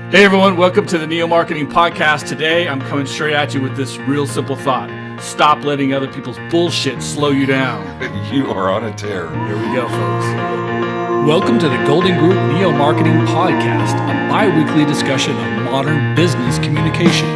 Hey everyone, welcome to the Neo Marketing Podcast. Today I'm coming straight at you with this real simple thought. Stop letting other people's bullshit slow you down. You are on a tear. Here we go, folks. Welcome to the Golden Group Neo Marketing Podcast, a bi-weekly discussion of modern business communication.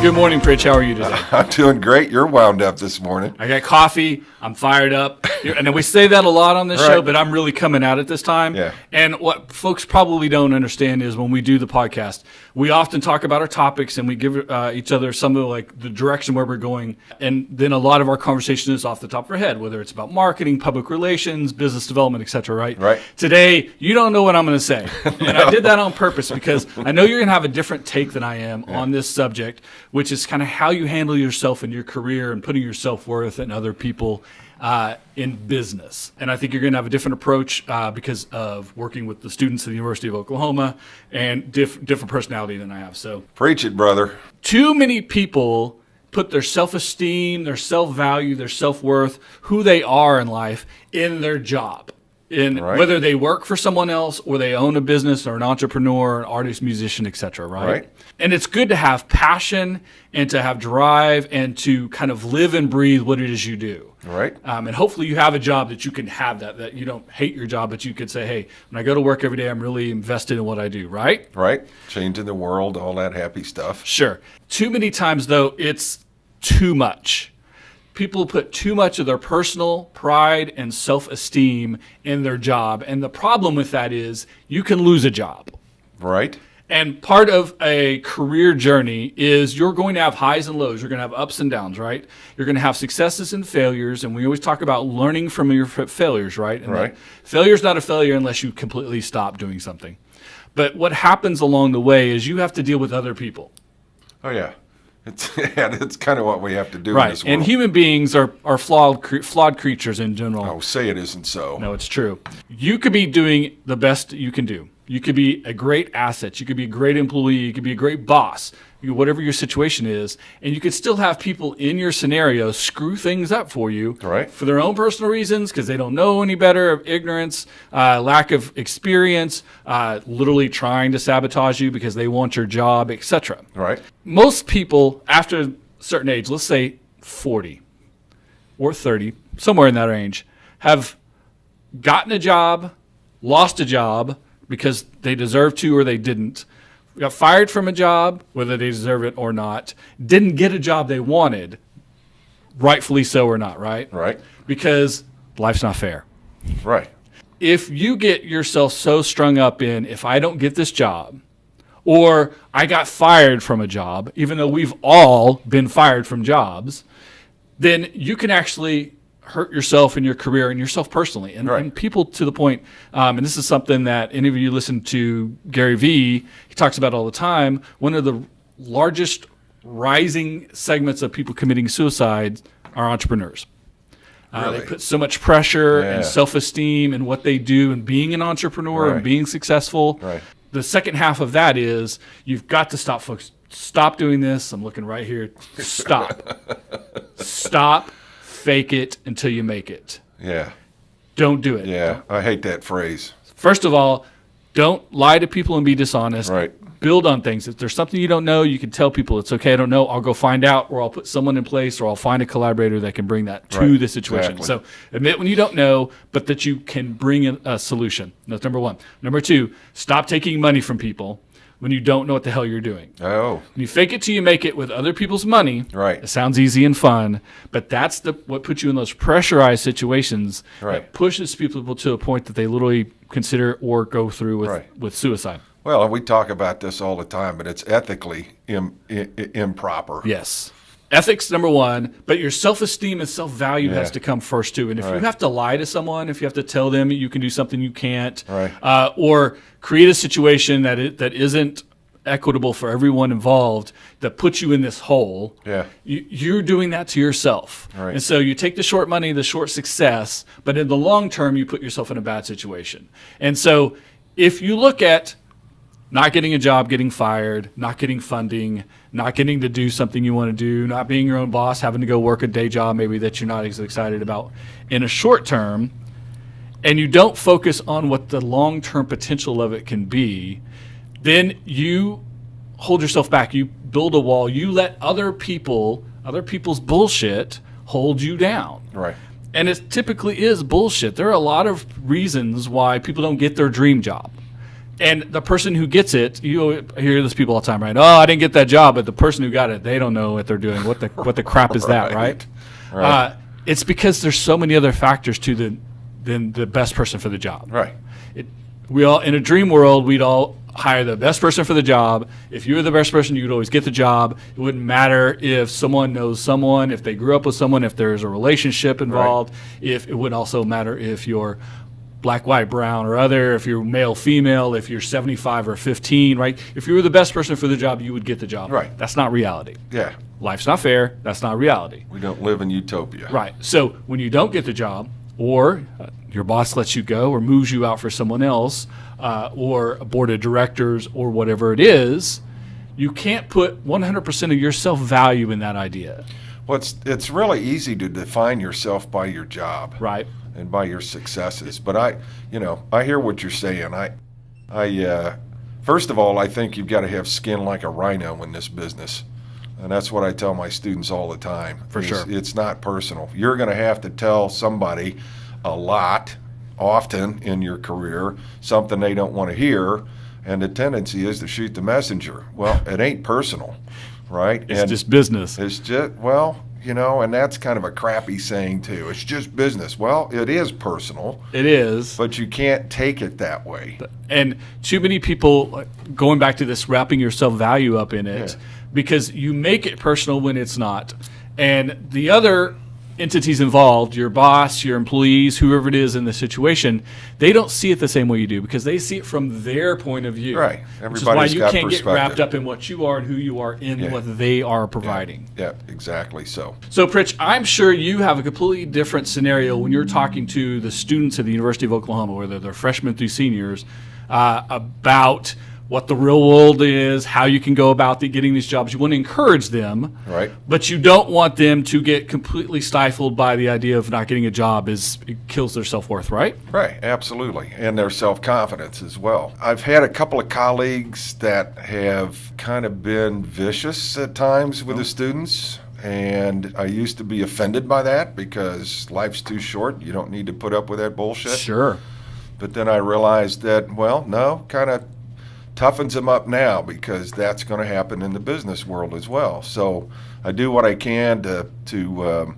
Good morning, Pritch. How are you today? I'm doing great. You're wound up this morning. I got coffee. I'm fired up. And we say that a lot on this show, but I'm really coming at it this time. Yeah. And what folks probably don't understand is when we do the podcast, we often talk about our topics and we give each other some of the direction where we're going. And then a lot of our conversation is off the top of our head, whether it's about marketing, public relations, business development, et cetera, right? Right. Today, you don't know what I'm going to say. And I did that on purpose because I know you're going to have a different take than I am on this subject, which is kind of how you handle yourself in your career and putting your self-worth and other people in business. And I think you're going to have a different approach because of working with the students at the University of Oklahoma and different personality than I have. So Preach it, brother. too many people put their self-esteem, their self-value, their self-worth, who they are in life in their job. Whether they work for someone else or they own a business or an entrepreneur, an artist, musician, etc. Right? And it's good to have passion and to have drive and to kind of live and breathe what it is you do. Right. And hopefully you have a job that you can have that you don't hate your job, but you could say, hey, when I go to work every day, I'm really invested in what I do, right? Right. Changing the world, all that happy stuff. Sure. Too many times, though, it's too much. People put too much of their personal pride and self-esteem in their job. And the problem with that is you can lose a job. Right. And part of a career journey is you're going to have highs and lows. You're going to have ups and downs, right? You're going to have successes and failures. And we always talk about learning from your failures, right? And right. Failure is not a failure unless you completely stop doing something. But what happens along the way is you have to deal with other people. Oh, yeah. It's kind of what we have to do Right. in this world. And human beings are flawed creatures in general. Oh, say it isn't so. No, it's true. You could be doing the best you can do. You could be a great asset. You could be a great employee. You could be a great boss, whatever your situation is. And you could still have people in your scenario screw things up for you Right. for their own personal reasons because they don't know any better, ignorance, lack of experience, literally trying to sabotage you because they want your job, etc. Right. Most people after a certain age, let's say 40 or 30, somewhere in that range, have gotten a job, lost a job because they deserved to or they didn't, got fired from a job, whether they deserve it or not, didn't get a job they wanted, rightfully so or not, right? Right. Because life's not fair. Right. If you get yourself so strung up in, if I don't get this job, or I got fired from a job, even though we've all been fired from jobs, then you can actually hurt yourself in your career and yourself personally. And, right. and people to the point, and this is something that any of you listen to Gary Vee, he talks about all the time, one of the largest rising segments of people committing suicide are entrepreneurs. Really? They put so much pressure Yeah. and self-esteem in what they do and being an entrepreneur Right. and being successful. Right. The second half of that is you've got to stop, folks. Stop doing this. I'm looking right here. Stop. Stop. Fake it until you make it. Yeah. Don't do it. Yeah. I hate that phrase. First of all, don't lie to people and be dishonest. Right. Build on things. If there's something you don't know, you can tell people it's okay. I don't know. I'll go find out, or I'll put someone in place, or I'll find a collaborator that can bring that to Right. the situation. Exactly. So admit when you don't know, but that you can bring a solution. That's number one. Number two, stop taking money from people when you don't know what the hell you're doing. Oh. When you fake it till you make it with other people's money, Right. it sounds easy and fun, but that's what puts you in those pressurized situations Right. that pushes people to a point that they literally consider or go through with suicide. Well, we talk about this all the time, but it's ethically improper. Yes. Ethics, number one, but your self-esteem and self-value has to come first, too. And if you Right. have to lie to someone, if you have to tell them you can do something you can't, Right. Or create a situation that isn't equitable for everyone involved, that puts you in this hole, Yeah. you're doing that to yourself. Right. And so you take the short money, the short success, but in the long term, you put yourself in a bad situation. And so if you look at not getting a job, getting fired, not getting funding, not getting to do something you want to do, not being your own boss, having to go work a day job maybe that you're not as excited about in a short term, and you don't focus on what the long-term potential of it can be, then you hold yourself back. You build a wall. You let other people's bullshit hold you down. Right. And it typically is bullshit. There are a lot of reasons why people don't get their dream job. And the person who gets it, you hear this people all the time, right? Oh, I didn't get that job, but the person who got it, they don't know what they're doing. What the crap is that, right? Right. It's because there's so many other factors than the best person for the job. Right. We all, in a dream world, we'd all hire the best person for the job. If you were the best person, you'd always get the job. It wouldn't matter if someone knows someone, if they grew up with someone, if there's a relationship involved. If it would also matter if you're black, white, brown, or other, if you're male, female, if you're 75 or 15, right? If you were the best person for the job, you would get the job. Right. That's not reality. Yeah. Life's not fair. That's not reality. We don't live in utopia. Right. So when you don't get the job, or your boss lets you go, or moves you out for someone else, or a board of directors, or whatever it is, you can't put 100% of your self-value in that idea. Well, it's really easy to define yourself by your job. Right. And by your successes. But I hear what you're saying. First of all, I think you've got to have skin like a rhino in this business. And that's what I tell my students all the time. For sure. It's not personal. You're going to have to tell somebody a lot, often in your career, something they don't want to hear, and the tendency is to shoot the messenger. Well, it ain't personal, right? It's just business. It's just, well, and that's kind of a crappy saying too. It's just business. Well, it is personal. It is. But you can't take it that way. And too many people, going back to this, wrapping your self-value up in it, because you make it personal when it's not. And the other entities involved, your boss, your employees, whoever it is in the situation, they don't see it the same way you do because they see it from their point of view. Right. Which is why Everybody's you got can't get perspective. wrapped up in what you are and who you are in what they are providing. Yeah, exactly so. So, Pritch, I'm sure you have a completely different scenario when you're talking to the students at the University of Oklahoma, whether they're freshmen through seniors, about what the real world is, how you can go about getting these jobs. You want to encourage them, right? But you don't want them to get completely stifled by the idea of not getting a job. It kills their self-worth, right? Right, absolutely, and their self-confidence as well. I've had a couple of colleagues that have kind of been vicious at times with the students, and I used to be offended by that because life's too short. You don't need to put up with that bullshit. Sure. But then I realized that, well, no, kind of toughens them up now because that's going to happen in the business world as well. So I do what I can to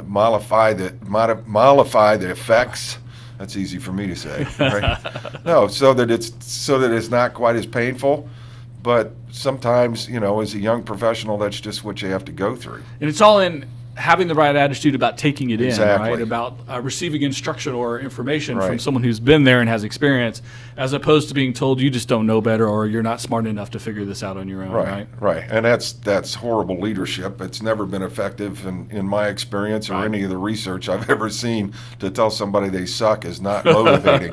mollify the effects. That's easy for me to say, right? No, so that it's not quite as painful. But sometimes, as a young professional, that's just what you have to go through. And it's all in having the right attitude about taking it Exactly. in, right? About receiving instruction or information Right. from someone who's been there and has experience, as opposed to being told you just don't know better or you're not smart enough to figure this out on your own, right? Right. And that's horrible leadership. It's never been effective in my experience or any of the research I've ever seen. To tell somebody they suck is not motivating,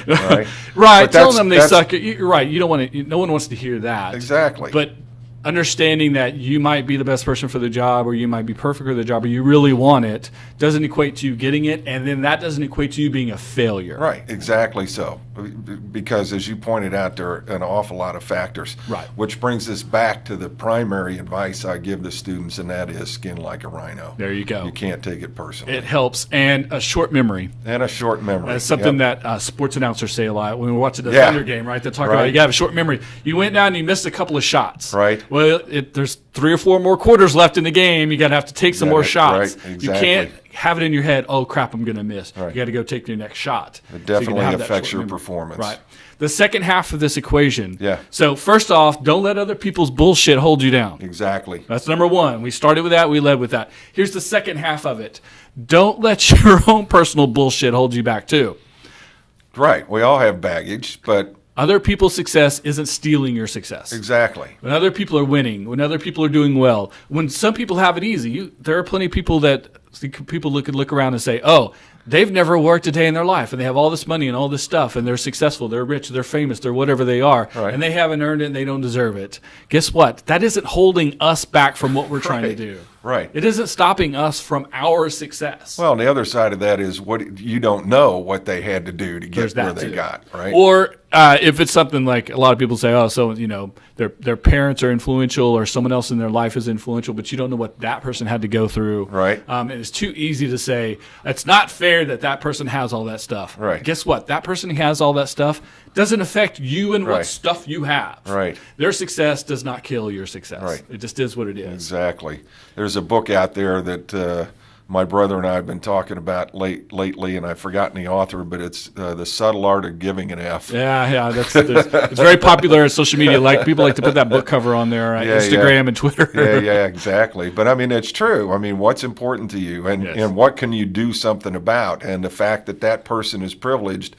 right? Right. But Telling them they suck. You're right. You don't want to. No one wants to hear that. Exactly. But understanding that you might be the best person for the job or you might be perfect for the job or you really want it doesn't equate to you getting it, and then that doesn't equate to you being a failure. Right, exactly so. Because as you pointed out, there are an awful lot of factors. Right. Which brings us back to the primary advice I give the students, and that is skin like a rhino. There you go. You can't take it personally. It helps. And a short memory. And a short memory. That's something that sports announcers say a lot when we're watching the Thunder game, right? They talk about you got to have a short memory. You went down and you missed a couple of shots. Right. Well, there's 3 or 4 more quarters left in the game. You got to have to take some more shots. Right, exactly. You can't have it in your head, oh, crap, I'm going to miss. Right. You got to go take your next shot. It definitely have that affects short your memory. performance. Right. The second half of this equation. Yeah. So first off, don't let other people's bullshit hold you down. Exactly. That's number one. We started with that. We led with that. Here's the second half of it. Don't let your own personal bullshit hold you back too. Right. We all have baggage, but Other people's success isn't stealing your success. exactly. When other people are winning, when other people are doing well, when some people have it easy, there are plenty of people that people look around and say, oh, they've never worked a day in their life, and they have all this money and all this stuff, and they're successful, they're rich, they're famous, they're whatever they are, Right. and they haven't earned it and they don't deserve it. Guess what? That isn't holding us back from what we're trying to do. Right. It isn't stopping us from our success. Well, and the other side of that is what you don't know what they had to do to There's get where that they too. got, right? Or if it's something like a lot of people say, oh, so, their parents are influential or someone else in their life is influential, but you don't know what that person had to go through. Right. And it's too easy to say, it's not fair that person has all that stuff. Right. Guess what? That person who has all that stuff doesn't affect you and Right. what stuff you have. Right. Their success does not kill your success. Right. It just is what it is. Exactly. There's a book out there that my brother and I have been talking about lately, and I've forgotten the author, but it's The Subtle Art of Giving an F. Yeah, it's very popular on social media. Like people like to put that book cover on their Instagram and Twitter. Yeah, exactly. But I mean, it's true. I mean, what's important to you, and what can you do something about? And the fact that person is privileged,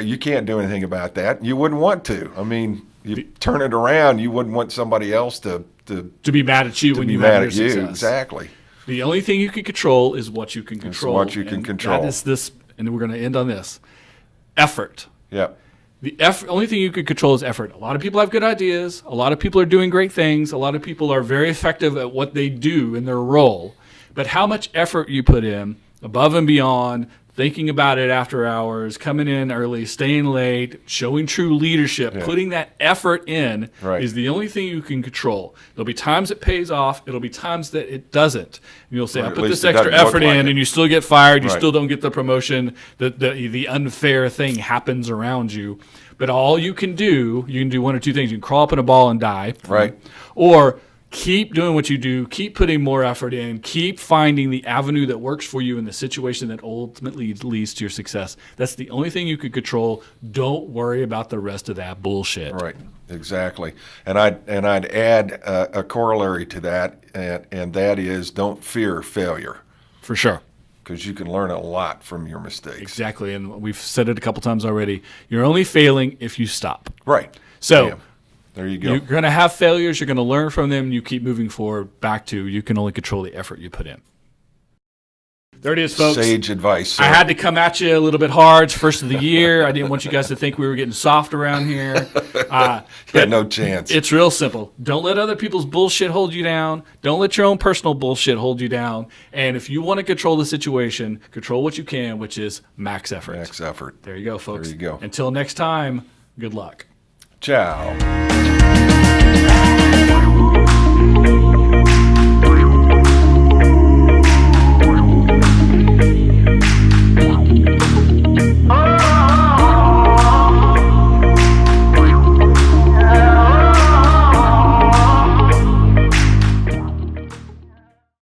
you can't do anything about that. You wouldn't want to. I mean, you turn it around, you wouldn't want somebody else to be mad at you when you have your success. Exactly. The only thing you can control is what you can control. It's what you can control. That is this, and we're going to end on this. Effort. Yep. The only thing you can control is effort. A lot of people have good ideas. A lot of people are doing great things. A lot of people are very effective at what they do in their role. But how much effort you put in, above and beyond, thinking about it after hours, coming in early, staying late, showing true leadership, putting that effort in is the only thing you can control. There'll be times it pays off. It'll be times that it doesn't. And you'll say, I put this extra effort in, and you still get fired. You still don't get the promotion. The unfair thing happens around you. But all you can do one or two things. You can crawl up in a ball and die. Right. Or keep doing what you do, keep putting more effort in, keep finding the avenue that works for you in the situation that ultimately leads to your success. That's the only thing you can control. Don't worry about the rest of that bullshit. Right, exactly. And I'd add a corollary to that, and that is don't fear failure. For sure. Because you can learn a lot from your mistakes. Exactly, and we've said it a couple times already. You're only failing if you stop. Right. So Damn. There you go. You're going to have failures. You're going to learn from them. You keep moving forward back to you can only control the effort you put in. There it is, folks. Sage advice. Sir. I had to come at you a little bit hard. It's first of the year. I didn't want you guys to think we were getting soft around here. But no chance. It's real simple. Don't let other people's bullshit hold you down. Don't let your own personal bullshit hold you down. And if you want to control the situation, control what you can, which is max effort. Max effort. There you go, folks. There you go. Until next time, good luck. Ciao.